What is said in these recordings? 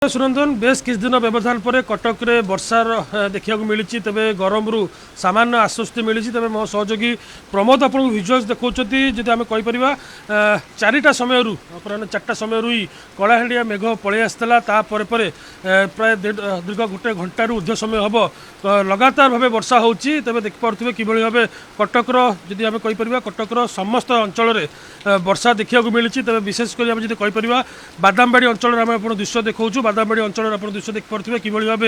Sunandan base किछ दिन व्यवधान पर कटक रे वर्षार देखा मिली तेज गरम रु सामान्य आश्वस्ति मिली तेज मो सहयोगी प्रमोद आपको भिजुआल्स देखा जी आम कहीपर चारिटा समय अपराह 4टा समय ही कलाहांडिया मेघ पलि आसाला प्राय दीर्घ गोटे घंटार ऊर्ध्व समय हम लगातार भाव वर्षा होती तेज देखिपे कि भाव कटकर जदि आम कहीपर कटकर समस्त अंचल वर्षा देखा मिली तेज विशेषकर आम कहीपर बादामबाड़ी अंचल आम आप दृश्य देखा बादामबाड़ी अंचल आप दृश्य देखिपे कि भाव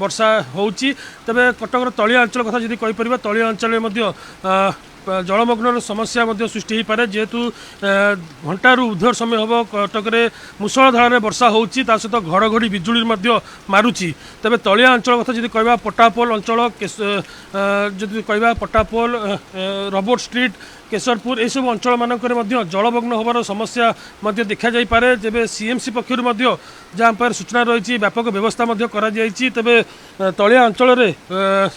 वर्षा होती तेज कटकर तलिया अंचल कथा जब कहीपर तलिया अंचल जलमग्न समस्या सृष्टि हो पारे जेहेतु घंटार ऊर्ध्व समय हम कटक मुसलधार वर्षा होती सहित घड़घड़ी बिजुली मारुची तेज तलिया अंचल कथा जब कह पटापोल अंचल जदि कह पटापोल रबोट स्ट्रीट केशरपुर यह सब अंचल मानक जलमग्न होबार समस्या देखा जापे जब सीएमसी पक्षर जहाँ पर सूचना रही व्यापक व्यवस्था तेरे तलिया अंचल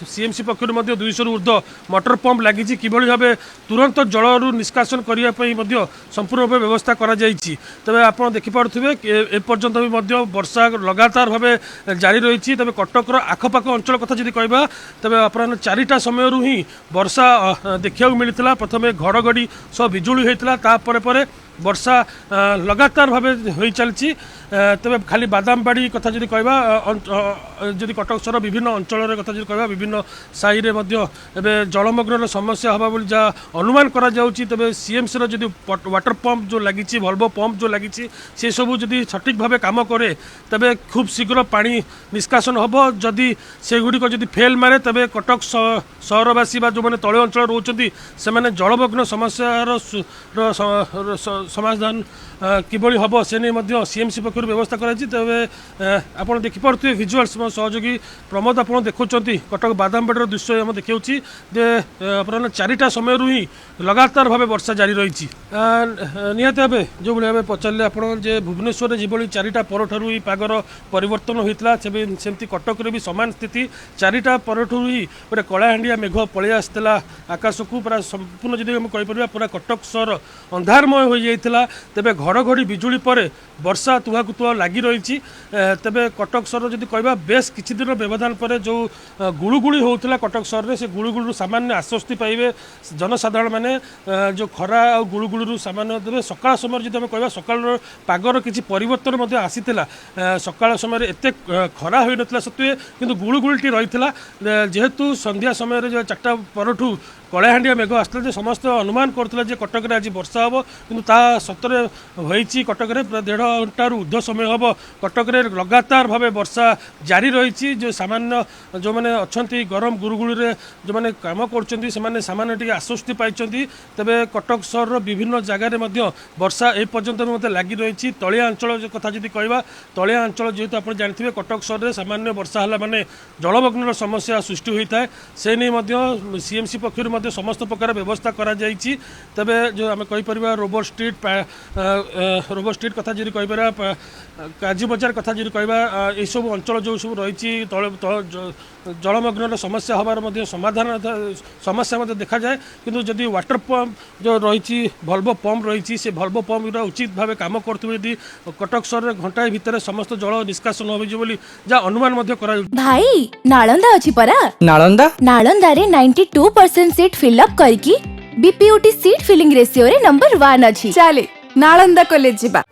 सीएमसी पक्षर 200 ऊर्ध्व मोटर पंप लगी कि भाव तुरंत जल निष्कासन करने संपूर्ण भाव व्यवस्था तेज आप देखिपे एपर्यंत भी वर्षा लगातार भाव जारी रही तेज कटकर आखपाख अंचल कथा जब कह तेज अपराह 4टा समय ही वर्षा देखा मिलता प्रथम घड़घड़ी सह बिजुली होता वर्षा लगातार भाव हो चलती तेज खाली बादामबाड़ी कथा जब कह जदि कटक सहर विभिन्न अंचल कथा जब कह विभिन्न साई में जलमग्न समस्या हवा बोली जहाँ अनुमान करा जाउची तेज सीएमसी जदि वाटर पंप जो लगी भल्व पंप जो लगी से सबू जदि सठिक भाव काम करे तेज खूब शीघ्र पानी निष्कासन हम जदि सेगुड़िक जदि फेल मारे तेज कटक सहरवासी जो मैंने तल अंचल रोचती से जलमग्न समस्यार समाधान किभली हम से नहीं सीएमसी पक्ष व्यवस्था कराई तेज आप देखिपे भिजुआल्स मो सहयोगी प्रमोद आप देखुं कटक बादामबाड़ी दृश्य आम देखा अपराह 4टा समय ही लगातार भाव वर्षा जारी रही निहत भाव जो भाव पचारे आप भुवनेश्वर जो 4टा पर ही पागर परिवर्तन होता सेमती कटक भी सामान स्थिति 4टा पर ही गोटे कलाहांडिया मेघ पलि आसाला आकाश को पूरा संपूर्ण जब हम कहीपर पूरा कटक सहर अंधारमय हो जाता तेज घड़घड़ी बिजुली पर वर्षा तुहाकु तुहा लगी रही तेज कटक सहर जब कह बेस किछि दिन व्यवधान पर जो गुड़ुगुड़ी होता कटक सहर से गुड़ुगुड़ी सामान्य आश्वस्ति पाइबे जनसाधारण माने जो खरा आ गुड़ुगुड़ी सामान्य तेज सकाळ समय जब आम कह सकाळ पागर किसी परिवर्तन आसीला सकाळ समय एत खरा हो ना सत्वे किंतु गुड़ुगुड़ी रही जेहेतु संध्या समय 4टा परठू कलाहांडिया मेघ आसला समस्त अनुमान करते कटक आज वर्षा हम कि सतरे होती कटक 1.5 घंटार ऊर्ध्व समय हम कटक लगातार भाव वर्षा जारी रही जो सामान्य जो मैंने अच्छा गरम गुरुगुड़ी जो मैंने कम कर सामान्य टी आश्वस्ति पाई तेज कटक सहर विभिन्न जगार वर्षा एपर्यंत भी लगी रही तलिया अंचल कथा जब कह तलिया अंचल जेहेतु आप जानते कटक सहर सामान्य वर्षा है माने जलमग्न समस्या सृष्टि होता है से नहीं सीएमसी पक्ष समस्त प्रकार व्यवस्था करा जाइछि तबे जो आम कहीपर रोबोट स्ट्रीट कथा जब कहीपर काजी बजार कथा जब कह ये सब अंचल जो सब रही जलमग्न समस्या हबार समाधान समस्या देखा जाए किंतु जदि वाटर पंप जो रही भल्व पंप रही से भल्व पंप उचित भाव काम करते कटक सहर घंटाए भितर समस्त जल निष्कासन हो जहाँ अनुमान भाई नालंदा अछि परा नालंदा रे 92% सीट फिलअप करकी बीपीयूटी सीट फिलिंग रेशियो रे नंबर 1 अछि चले नालंदा कॉलेज जिबा।